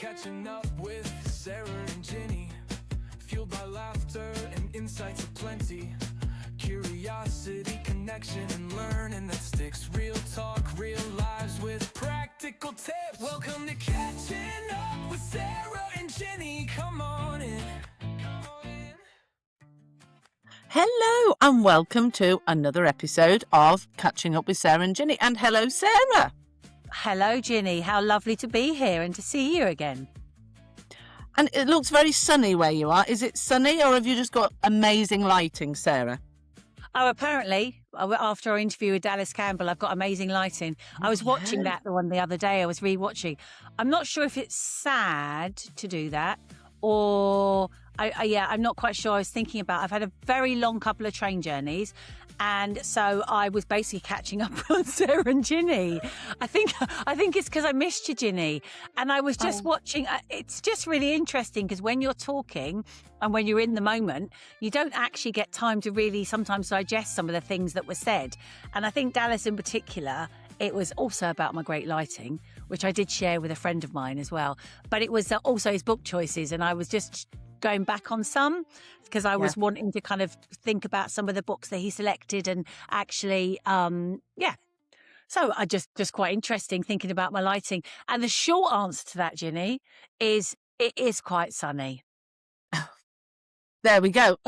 Catching up with Sarah and Ginny, fueled by laughter and insights aplenty. Curiosity, connection, and learning that sticks. Real talk, real lives with practical tips. Welcome to Catching Up with Sarah and Ginny. Come on in. Hello and welcome to another episode of Catching Up with Sarah and Ginny. And hello, Sarah. Hello, Ginny. How lovely to be here and to see you again. And it looks very sunny where you are. Is it sunny or have you just got amazing lighting, Sarah? Oh, apparently, after our interview with Dallas Campbell, I've got amazing lighting. I was watching that the one the other day. I was re-watching. I'm not sure if it's sad to do that or... I'm not quite sure. I was thinking about, I've had a very long couple of train journeys. And so I was basically catching up on Sarah and Ginny. I think it's because I missed you, Ginny. And I was just watching. It's just really interesting because when you're talking and when you're in the moment, you don't actually get time to really sometimes digest some of the things that were said. And I think Dallas in particular, it was also about my great lighting, which I did share with a friend of mine as well. But it was also his book choices. And I was just going back on some because I was wanting to kind of think about some of the books that he selected and actually, So I just quite interesting thinking about my lighting. And the short answer to that, Ginny, is it is quite sunny. There we go.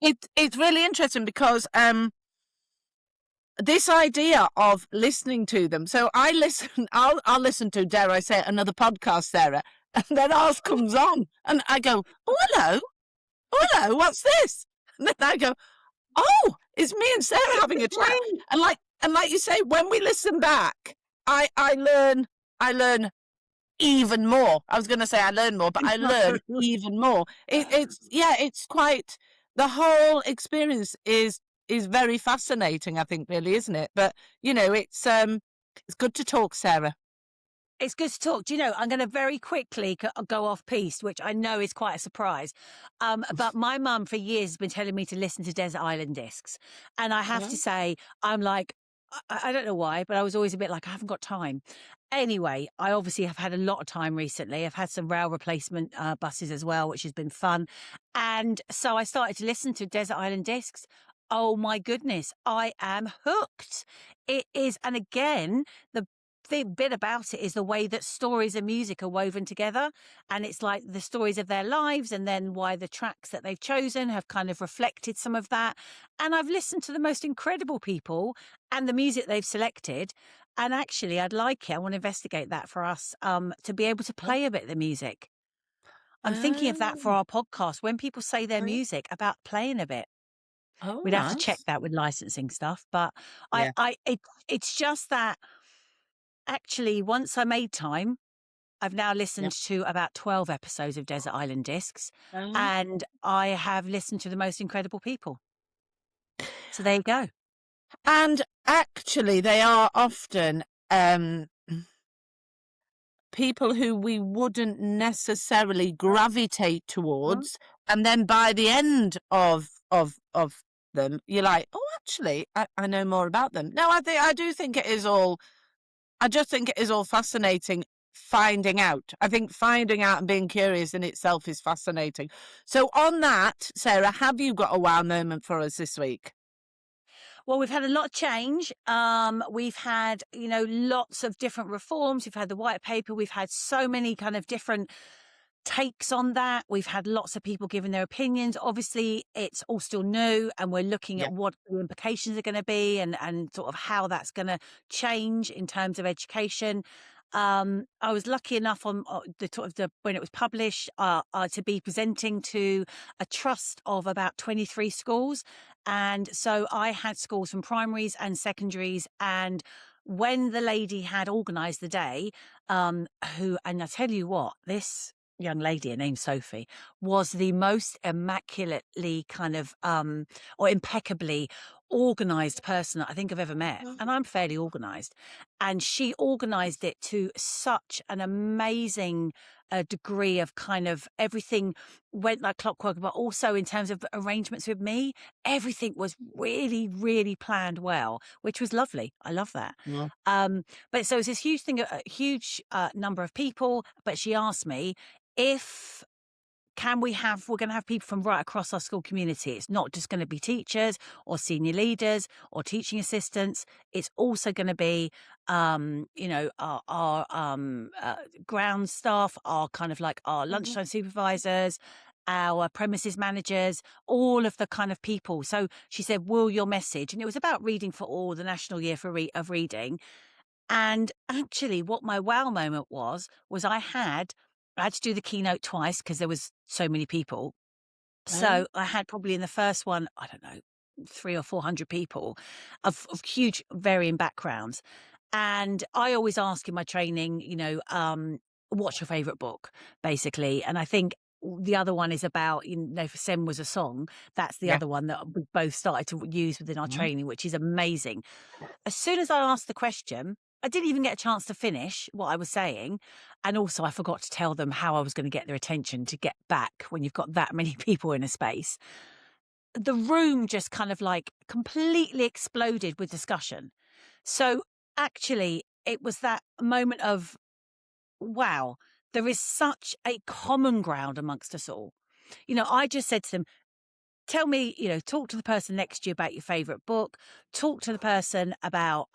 It's really interesting because this idea of listening to them. So I'll listen to, dare I say, another podcast, Sarah. And then ours comes on and I go, oh, hello, what's this? And then I go, oh, it's me and Sarah having a chat. And like you say, when we listen back, I learn even more. I was going to say I learn more, but I learn even more. It's quite, the whole experience is very fascinating, I think, really, isn't it? But, it's good to talk, Sarah. It's good to talk. Do you know, I'm going to very quickly go off piste, which I know is quite a surprise. But my mum for years has been telling me to listen to Desert Island Discs. And I have to say, I'm like, I don't know why, but I was always a bit like, I haven't got time. Anyway, I obviously have had a lot of time recently. I've had some rail replacement buses as well, which has been fun. And so I started to listen to Desert Island Discs. Oh my goodness, I am hooked. It is. And again, the bit about it is the way that stories and music are woven together. And it's like the stories of their lives and then why the tracks that they've chosen have kind of reflected some of that. And I've listened to the most incredible people and the music they've selected. And actually, I'd like it. I want to investigate that for us to be able to play a bit of the music. I'm thinking of that for our podcast. When people say their music, about playing a bit. We'd have to check that with licensing stuff. But it's just that actually, once I made time, I've now listened to about 12 episodes of Desert Island Discs, and I have listened to the most incredible people. So there you go. And actually, they are often people who we wouldn't necessarily gravitate towards, and then by the end of them, you're like, oh, actually, I know more about them. No, I do think it is all. I just think it is all fascinating finding out. I think finding out and being curious in itself is fascinating. So on that, Sarah, have you got a wow moment for us this week? Well, we've had a lot of change. We've had, lots of different reforms. We've had the white paper. We've had so many kind of different takes on that. We've had lots of people giving their opinions. Obviously, it's all still new and we're looking at what the implications are going to be and sort of how that's going to change in terms of education. I was lucky enough on when it was published to be presenting to a trust of about 23 schools. And so I had schools from primaries and secondaries. And when the lady had organised the day, and I tell you what, this young lady, her name's Sophie, was the most immaculately kind of or impeccably organised person that I think I've ever met. And I'm fairly organised. And she organised it to such an amazing degree of kind of everything went like clockwork, but also in terms of arrangements with me, everything was really, really planned well, which was lovely. I love that. Yeah. But so it's this huge thing, a huge number of people. But she asked me if we're going to have people from right across our school community. It's not just going to be teachers or senior leaders or teaching assistants. It's also going to be, our ground staff, our kind of like our lunchtime supervisors, our premises managers, all of the kind of people. So she said, will your message, and it was about reading for all, the National Year of Reading. And actually what my wow moment was I had to do the keynote twice because there was so many people. So I had probably in the first one, I don't know, 300 or 400 people of huge varying backgrounds. And I always ask in my training, what's your favorite book, basically? And I think the other one is about, for Sem was a song. That's the other one that we both started to use within our training, which is amazing. As soon as I asked the question, I didn't even get a chance to finish what I was saying. And also I forgot to tell them how I was going to get their attention to get back when you've got that many people in a space. The room just kind of like completely exploded with discussion. So actually it was that moment of, wow, there is such a common ground amongst us all. I just said to them, tell me, talk to the person next to you about your favorite book. Talk to the person about,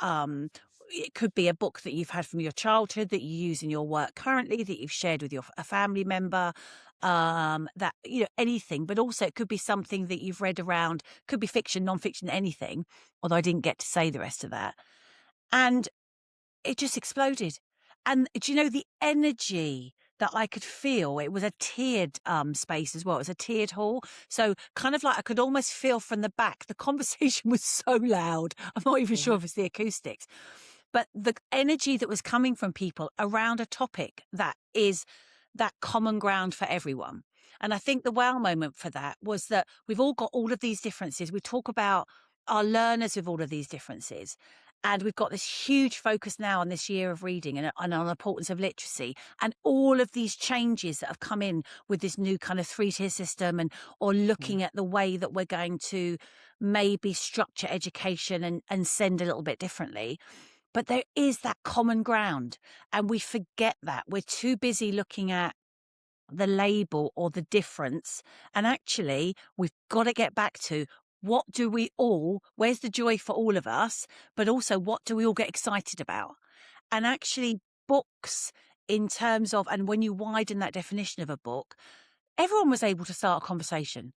it could be a book that you've had from your childhood that you use in your work currently, that you've shared with a family member, that, anything, but also it could be something that you've read around, could be fiction, non-fiction, anything, although I didn't get to say the rest of that. And it just exploded. And do you know the energy that I could feel? It was a tiered space as well. It was a tiered hall. So kind of like I could almost feel from the back. The conversation was so loud. I'm not even sure if it's the acoustics. But the energy that was coming from people around a topic that is that common ground for everyone. And I think the wow moment for that was that we've all got all of these differences. We talk about our learners with all of these differences. And we've got this huge focus now on this year of reading and on the importance of literacy and all of these changes that have come in with this new kind of 3-tier system or looking at the way that we're going to maybe structure education and send a little bit differently. But there is that common ground and we forget that. We're too busy looking at the label or the difference. And actually, we've got to get back to where's the joy for all of us, but also what do we all get excited about? And actually books in terms of, and when you widen that definition of a book, everyone was able to start a conversation.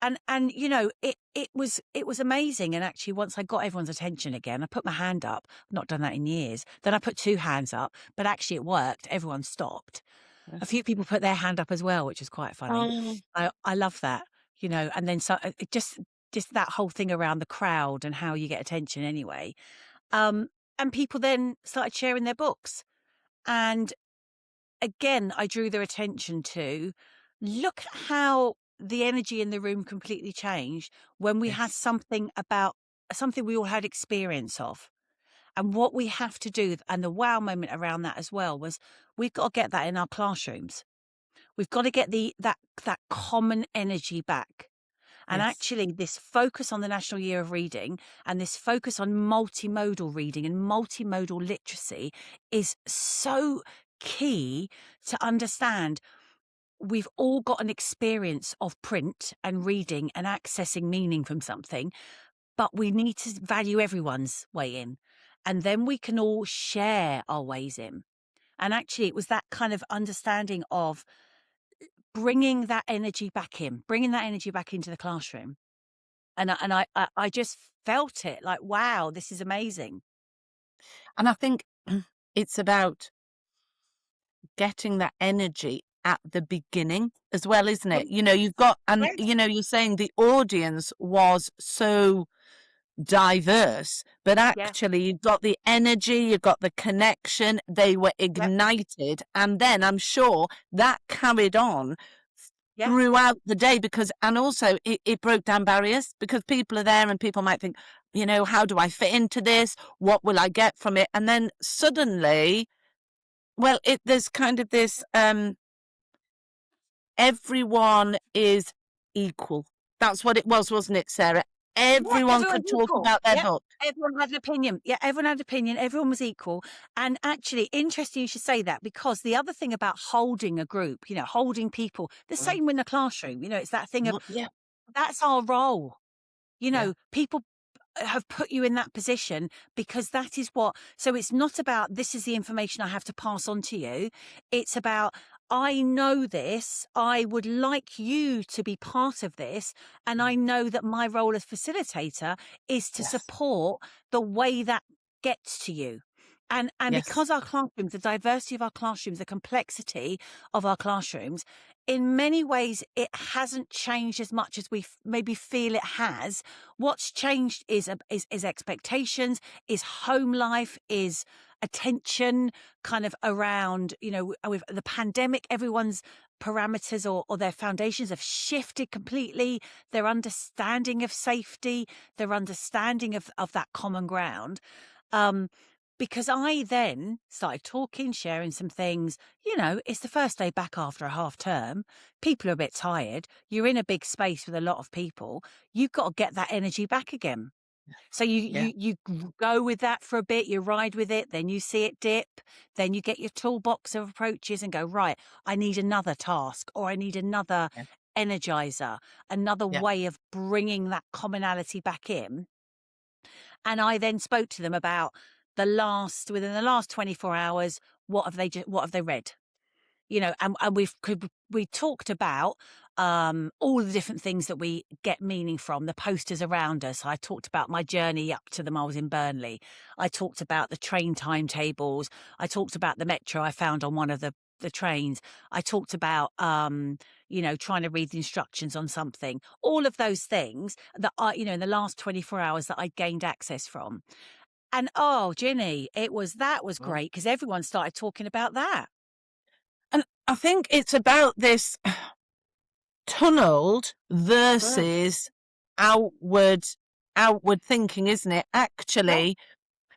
And it was amazing. And actually once I got everyone's attention again, I put my hand up. I've not done that in years. Then I put 2 hands up, but actually it worked. Everyone stopped. A few people put their hand up as well, which is quite funny. I love that, and then so it just that whole thing around the crowd and how you get attention anyway. And people then started sharing their books. And again, I drew their attention to look at how the energy in the room completely changed when we had something we all had experience of. And what we have to do, and the wow moment around that as well, was we've got to get that in our classrooms. We've got to get that common energy back. And actually this focus on the National Year of Reading and this focus on multimodal reading and multimodal literacy is so key to understand. We've all got an experience of print and reading and accessing meaning from something, but we need to value everyone's way in. And then we can all share our ways in. And actually it was that kind of understanding of bringing that energy back into the classroom. And I just felt it like, wow, this is amazing. And I think it's about getting that energy at the beginning as well, isn't it? You've got, and you're saying the audience was so diverse, but actually you've got the energy, you've got the connection, they were ignited. And then I'm sure that carried on throughout the day and also it broke down barriers because people are there and people might think, how do I fit into this? What will I get from it? And then suddenly, well, there's kind of this, everyone is equal. That's what it was, wasn't it, Sarah? Everyone everyone's could talk equal. about their Yeah, book. everyone had an opinion. Yeah, everyone had an opinion. Everyone was equal. And actually, interesting you should say that, because the other thing about holding a group, holding people, the same in the classroom, it's that thing of, Yeah, that's our role. yeah, People have put you in that position because that is what. So it's not about, this is the information I have to pass on to you. It's about, I know this, I would like you to be part of this, and I know that my role as facilitator is to yes, support the way that gets to you. And yes, because our classrooms, the diversity of our classrooms, the complexity of our classrooms, in many ways, it hasn't changed as much as we maybe feel it has. What's changed is expectations, is home life, is attention, kind of around, with the pandemic, everyone's parameters or their foundations have shifted completely. Their understanding of safety, their understanding of that common ground. Because I then started talking, sharing some things. It's the first day back after a half term. People are a bit tired. You're in a big space with a lot of people. You've got to get that energy back again. So yeah, you go with that for a bit, you ride with it, then you see it dip, then you get your toolbox of approaches and go, right, I need another task, or I need another yeah, energizer, another yeah. way of bringing that commonality back in. And I then spoke to them about within the last 24 hours, what have they read? And we talked about all the different things that we get meaning from, the posters around us. I talked about my journey up to them. I was in Burnley. I talked about the train timetables. I talked about the metro I found on one of the trains. I talked about trying to read the instructions on something. All of those things that I, in the last 24 hours that I gained access from. And oh, Ginny, that was Mm. great, because everyone started talking about that. And I think it's about this tunneled Mm. versus outward thinking, isn't it? Yeah, Actually,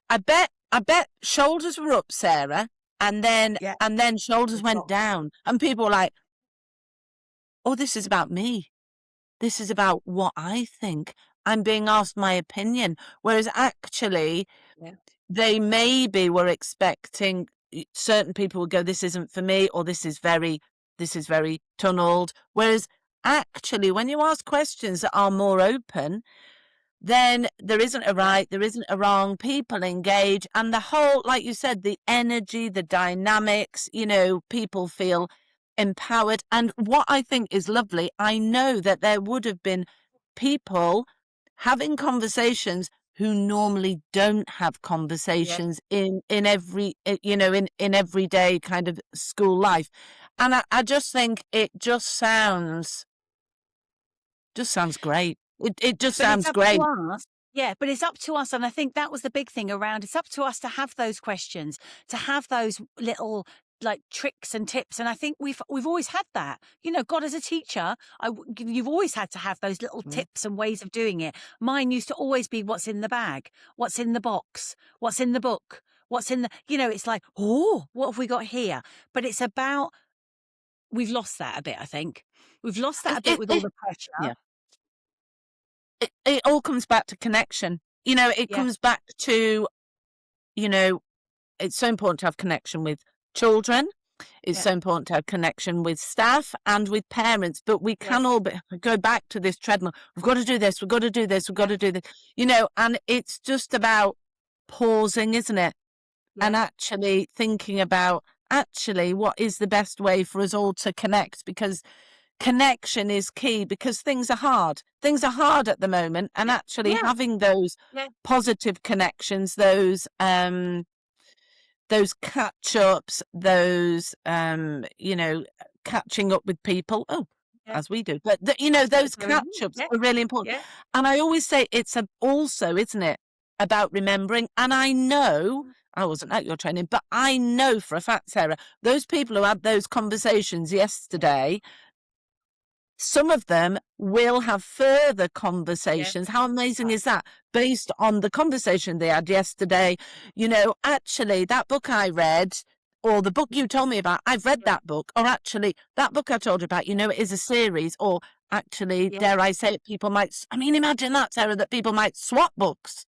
I bet shoulders were up, Sarah, and then yeah. shoulders went Got- down, and people were like, "Oh, this is about me. This is about what I think. I'm being asked my opinion." Whereas actually, Yeah. they maybe were expecting certain people would go, "This isn't for me," or this is very tunneled. Whereas actually, when you ask questions that are more open, then there isn't a Yeah. right, there isn't a wrong. People engage, and the whole, like you said, the energy, the dynamics, people feel empowered. And what I think is lovely, I know that there would have been people having conversations who normally don't have Yeah. conversations in every, in everyday kind of school life. And I just think it just sounds great. It just But it's sounds up to great. us. Yeah, but it's up to us. And I think that was the big thing around. It's up to us to have those questions, to have those little like tricks and tips. And I think we've always had that. God, as a teacher, you've always had to have those little Mm. tips and ways of doing it. Mine used to always be, what's in the bag, what's in the box, what's in the book, what's in the, it's like, oh, what have we got here? But it's about, we've lost that a bit, I think. We've lost that a bit with all the pressure. Yeah. It all comes back to connection. It Yeah. comes back to, it's so important to have connection with children. It's Yeah. so important to have connection with staff and with parents. But we can all go back to this treadmill. We've got to do this. We've got to do this. We've got to do this. And it's just about pausing, isn't it? And actually thinking about what is the best way for us all to connect, because connection is key, because things are hard. Things are hard at the moment, and actually Yeah. having those Yeah. positive connections, those catch-ups, those catching up with people. Oh, Yeah. as we do. But That's what those we're doing. catch-ups Yeah. are really important. Yeah. And I always say it's also, isn't it, about remembering. And I know, I wasn't at your training, but I know for a fact, Sarah, those people who had those conversations yesterday, some of them will have further conversations. How amazing is that? Based on the conversation they had yesterday, actually that book I read, or the book you told me about, I've read that book, or actually that book I told you about, it is a series, or actually, dare I say it, people might, imagine that, Sarah, that people might swap books.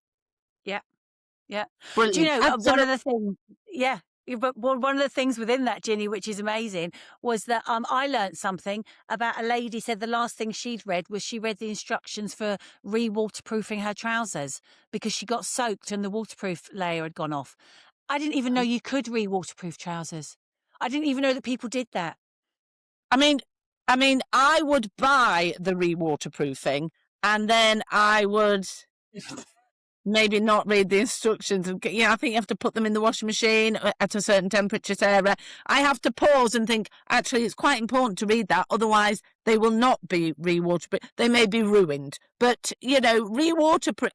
Yeah. Yeah. Brilliant. Do you know, one Absolute- of the things, but one of the things within that, Ginny, which is amazing, was that I learnt something about a lady said the last thing she'd read was she read the instructions for re-waterproofing her trousers because she got soaked and the waterproof layer had gone off. I didn't even know you could re-waterproof trousers. I didn't even know that people did that. I would buy the re-waterproofing, and then I would maybe not read the instructions. I think you have to put them in the washing machine at a certain temperature, Sarah. I have to pause and think, actually, it's quite important to read that. Otherwise, they will not be re-waterproof. They may be ruined. But, re-waterproof,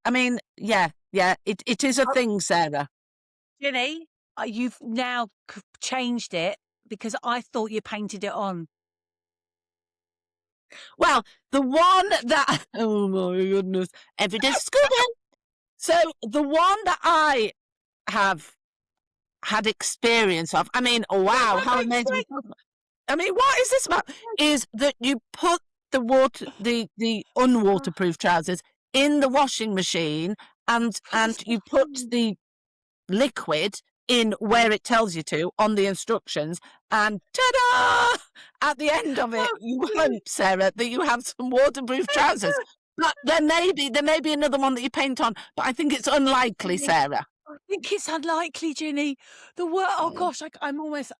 it is a thing, Sarah. Ginny, you've now changed it because I thought you painted it on. Well, the one that, oh my goodness, every day's school day. So the one that I have had experience of, wow, how amazing. What is this about? Is that you put the unwaterproof trousers in the washing machine and you put the liquid in where it tells you to on the instructions, and ta-da! At the end of it, you hope, Sarah, that you have some waterproof trousers. But there may be another one that you paint on, but I think it's unlikely, Sarah. I think it's unlikely, Ginny. Oh gosh, I'm almost.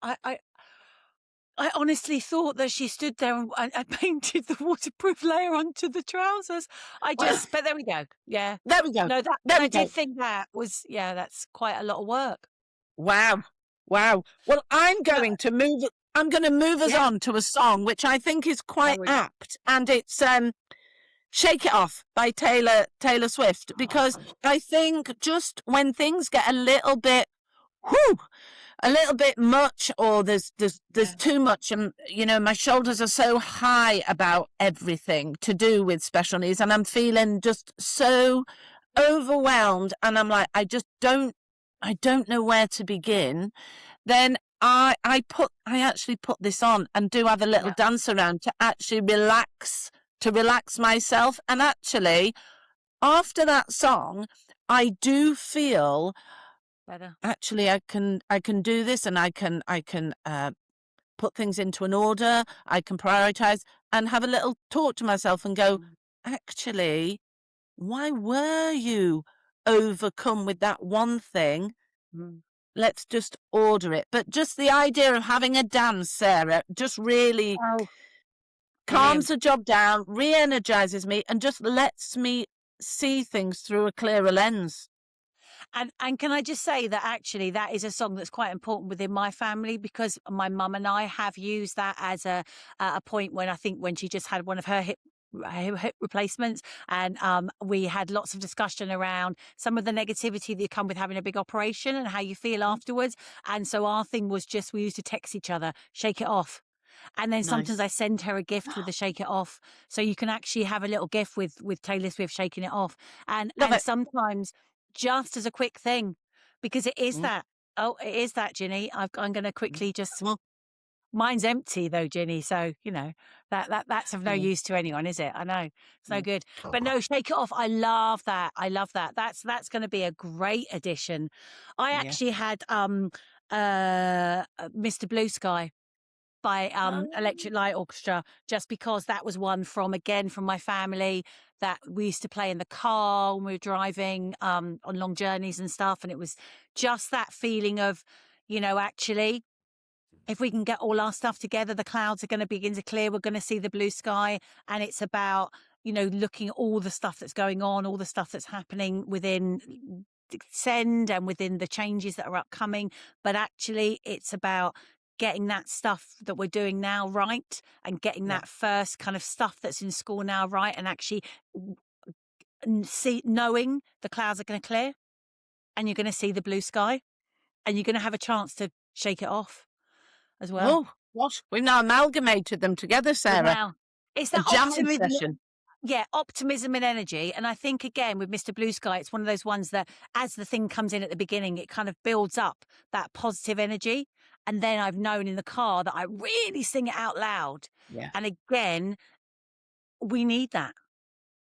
I honestly thought that she stood there and painted the waterproof layer onto the trousers. But there we go. Yeah. There we go. No, I did think that was, that's quite a lot of work. Wow. Well, I'm going to move us on to a song which I think is quite apt, and it's Shake It Off by Taylor Swift, because I think just when things get a little bit much, or there's too much, and my shoulders are so high about everything to do with special needs, and I'm feeling just so overwhelmed, and I'm like, I don't know where to begin. Then I actually put this on and do have a little dance around to actually relax myself. And actually, after that song, I do feel better. Actually, I can do this, and I can put things into an order. I can prioritize and have a little talk to myself and go, actually, why were you overcome with that one thing? Let's just order it. But just the idea of having a dance, Sarah, just really calms the job down, re-energizes me, and just lets me see things through a clearer lens. And can I just say that actually that is a song that's quite important within my family, because my mum and I have used that as a point when she just had one of her hip replacements, and we had lots of discussion around some of the negativity that come with having a big operation and how you feel afterwards. And so our thing was just, we used to text each other, shake it off. And then sometimes I send her a gift with the shake it off. So you can actually have a little gift with Taylor Swift shaking it off. And sometimes just as a quick thing, because it is that. Oh, it is that, Ginny. I'm going to quickly just. Mine's empty though, Ginny. So that's of no use to anyone, is it? I know it's no good. But no, shake it off. I love that. That's going to be a great addition. I actually had Mr. Blue Sky by Electric Light Orchestra, just because that was one from my family that we used to play in the car when we were driving on long journeys and stuff. And it was just that feeling of, actually, if we can get all our stuff together, the clouds are going to begin to clear. We're going to see the blue sky. And it's about, looking at all the stuff that's going on, all the stuff that's happening within Send and within the changes that are upcoming. But actually, it's about getting that stuff that we're doing now right, and getting that first kind of stuff that's in school now right, and actually knowing the clouds are going to clear and you're going to see the blue sky and you're going to have a chance to shake it off as well. Oh, what? We've now amalgamated them together, Sarah. It's that optimism. optimism and energy. And I think, again, with Mr. Blue Sky, it's one of those ones that as the thing comes in at the beginning, it kind of builds up that positive energy. And then I've known in the car that I really sing it out loud. Yeah. And again, we need that.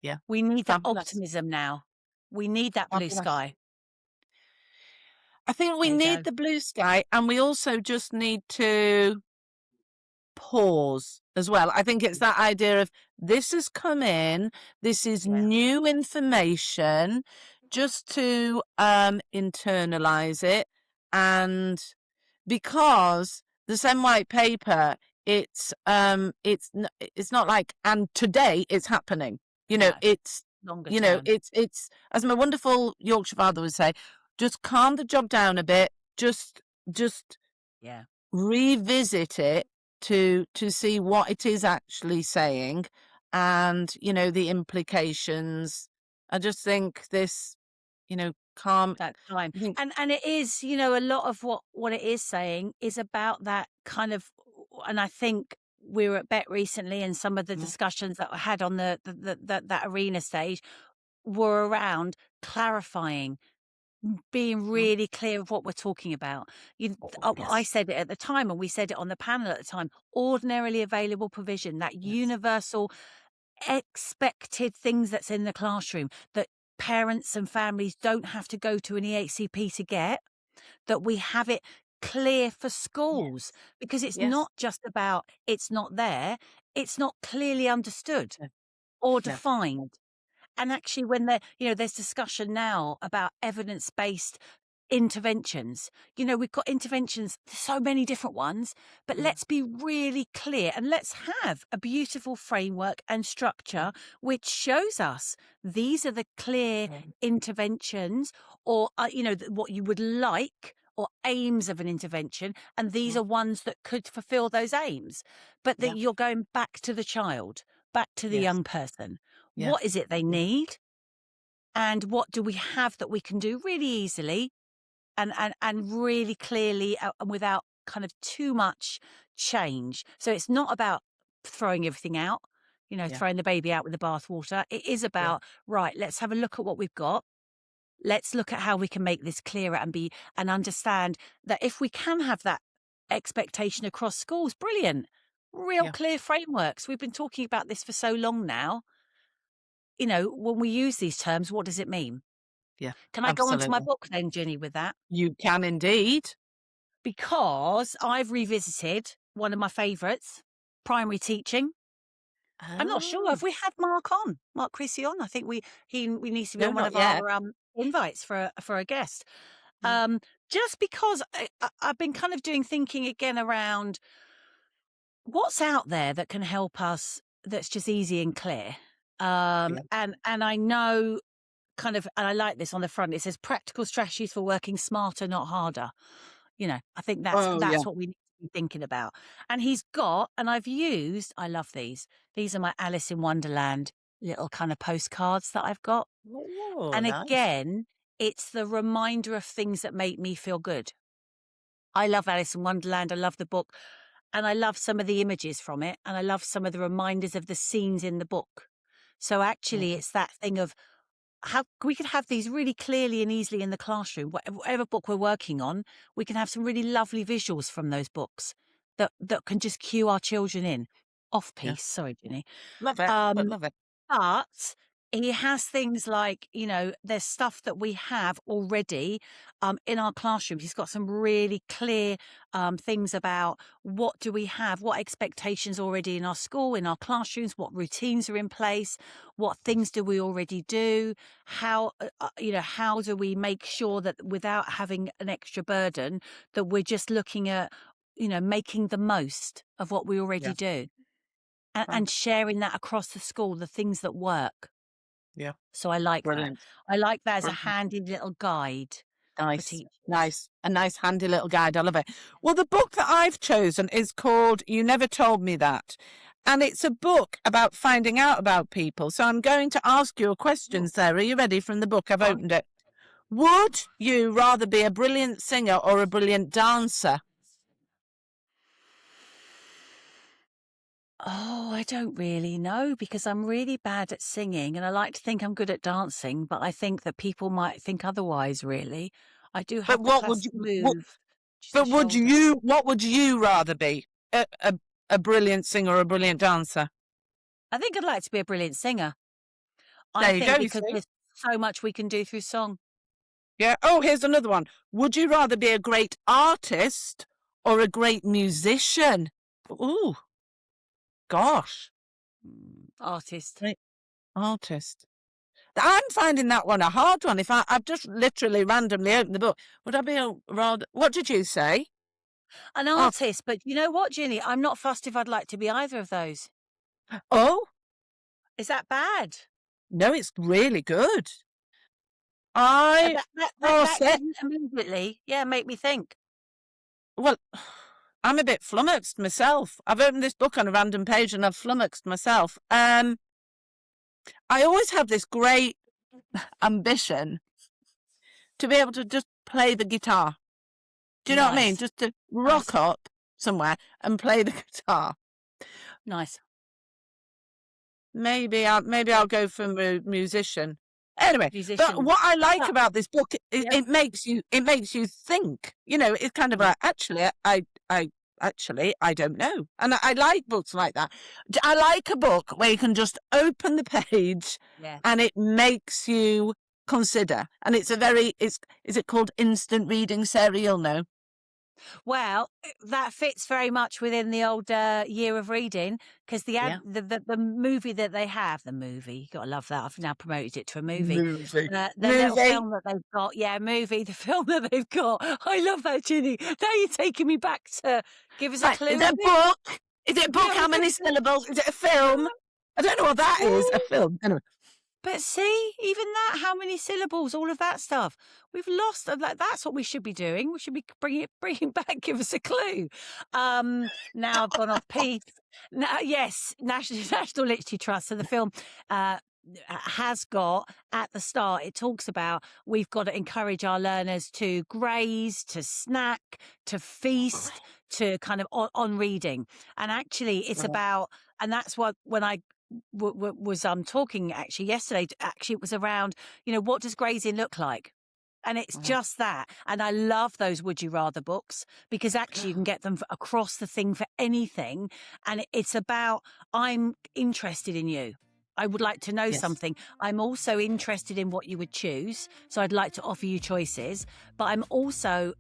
Yeah. We need that Fabulous. optimism now. We need that blue Fabulous. sky. I think we There you need go. the blue sky, and we also just need to pause as well. I think it's that idea of this has come in, this is Yeah. new information, just to internalize it. And because the same white paper, it's not like, and today it's happening. You know, No. it's Longer you know, term. it's as my wonderful Yorkshire father would say, just calm the job down a bit, just Yeah. revisit it to see what it is actually saying, and you know, the implications. I just think this, you know, calm. That time. I think, And it is, you know, a lot of what it is saying is about that kind of, and I think we were at Bet recently, and some of the discussions that I had on that arena stage were around clarifying, being really clear of what we're talking about. I yes, said it at the time, and we said it on the panel at the time, ordinarily available provision, that yes, universal expected things that's in the classroom that parents and families don't have to go to an EHCP to get, that we have it clear for schools, because it's yes, not just about it's not there, it's not clearly understood no, or no, defined. And actually, when there's discussion now about evidence-based interventions. You know, we've got interventions, so many different ones, but let's be really clear, and let's have a beautiful framework and structure which shows us these are the clear interventions, or, what you would like, or aims of an intervention, and these are ones that could fulfill those aims. But that yeah, you're going back to the child, back to the yes, young person. yeah, What is it they need? And what do we have that we can do really easily and really clearly, and without kind of too much change? So it's not about throwing everything out, yeah, throwing the baby out with the bathwater. It is yeah, about, right, let's have a look at what we've got. Let's look at how we can make this clearer and understand that if we can have that expectation across schools, brilliant. Real yeah, clear frameworks. We've been talking about this for so long now. When we use these terms, what does it mean? yeah, Can I go on to my absolutely. book then, Ginny, with that? You can indeed. Because I've revisited one of my favourites, primary teaching. I'm not sure if Oh, we had Mark Chrissy on. I think he needs to be no, on one not of yet. our invites for a guest. Mm, Just because I've been kind of thinking again around what's out there that can help us, that's just easy and clear. yeah. And I know kind of, and I like this on the front. It says practical strategies for working smarter, not harder. I think that's Oh, yeah. that's what we need to be thinking about. And he's got, and I love these. These are my Alice in Wonderland little kind of postcards that I've got. Oh, And nice. again, it's the reminder of things that make me feel good. I love Alice in Wonderland. I love the book. And I love some of the images from it. And I love some of the reminders of the scenes in the book. So actually, it's that thing of how we could have these really clearly and easily in the classroom. Whatever book we're working on, we can have some really lovely visuals from those books that can just cue our children in. Off Yeah, piece, sorry, Ginny. love it, but Um, love it. but he has things like, there's stuff that we have already in our classrooms. He's got some really clear things about what do we have, what expectations already in our school, in our classrooms, what routines are in place, what things do we already do, how do we make sure that without having an extra burden, that we're just looking at, making the most of what we already Yeah, do, fab. and sharing that across the school, the things that work. Yeah, So I like that. brilliant, I like that as a brilliant. handy little guide for Nice, teachers. nice. A nice handy little guide. I love it. Well, the book that I've chosen is called You Never Told Me That. And it's a book about finding out about people. So I'm going to ask you a question, Sarah. Are you ready from the book? I've Go on. opened it. Would you rather be a brilliant singer or a brilliant dancer? Oh, I don't really know because I'm really bad at singing and I like to think I'm good at dancing, but I think that people might think otherwise, really. I do But have the classic move, just the shoulder. what would you rather be? A brilliant singer or a brilliant dancer? I think I'd like to be a brilliant singer. I There you go, think you because see. there's so much we can do through song. Yeah. Oh, here's another one. Would you rather be a great artist or a great musician? Ooh, gosh. Artist. Great artist. I'm finding that one a hard one. If I've just literally randomly opened the book, would I be a rather, what did you say? An Oh, artist, but you know what, Ginny? I'm not fussed if I'd like to be either of those. oh, Is that bad? no, it's really good. Uh, I, That that that, oh, that didn't immediately, yeah, make me think. well, I'm a bit flummoxed myself. I've opened this book on a random page and I've flummoxed myself. I always have this great ambition to be able to just play the guitar. Do you know what I mean? Nice, Just to nice, rock up somewhere and play the guitar. nice. Maybe I'll go for musician. Anyway, but Musician. what I like Yeah, about this book, yeah. it makes you think. You know, it's kind of Mm, like I don't know, and I like books like that. I like a book where you can just open the page yeah. and it makes you consider. And it's a very is it called instant reading, Sarah? You'll know. Well, that fits very much within the old year of reading because Yeah. the movie that they have, the movie, you got to love that. I've now promoted it to a movie. Movie. The little Movie. film that they've got, yeah, movie, the film that they've got. I love that, Ginny. Now you're taking me back to give us a Right. Is clue, it is a it? book? Is it a book? Yeah, How many syllables? Is it a film? I don't know what that is. A Ooh, film. Anyway. but see, even that, how many syllables, all of that stuff. We've lost. Like that's what we should be doing. We should be bringing back. Give us a clue. Now I've gone off piece. Now, yes, National Literacy Trust. So the film. Has got at the start, it talks about we've got to encourage our learners to graze, to snack, to feast, to kind of on reading. And actually, it's about, and that's what when I was talking actually yesterday. Actually, it was around what does grazing look like. And it's just that. And I love those Would You Rather books because actually you can get them across the thing for anything. And it's about, I'm interested in you. I would like to know Yes. something. I'm also interested in what you would choose. So I'd like to offer you choices. But I'm also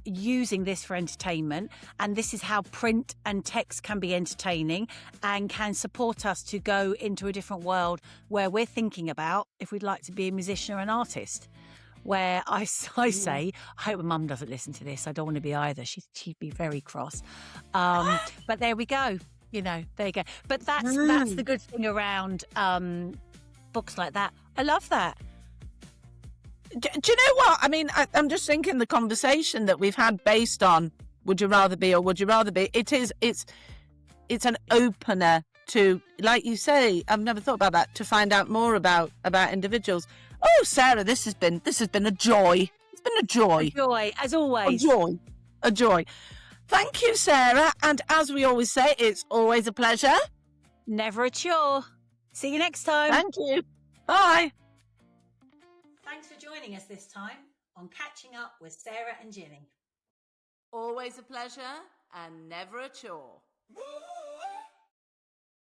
using this for entertainment. And this is how print and text can be entertaining and can support us to go into a different world where we're thinking about if we'd like to be a musician or an artist. Where I say, I hope my mum doesn't listen to this. I don't want to be either. She'd be very cross. But there we go. There you go. But that's the good thing around books like that. I love that. Do you know what? I mean, I'm just thinking the conversation that we've had based on Would You Rather Be or Would You Rather Be. It's an opener to, like you say, I've never thought about that, to find out more about individuals. Oh, Sarah, this has been a joy. It's been a joy. A joy, as always. A joy. Thank you, Sarah. And as we always say, it's always a pleasure. Never a chore. See you next time. Thank you. Bye. Thanks for joining us this time on Catching Up with Sarah and Ginny. Always a pleasure and never a chore.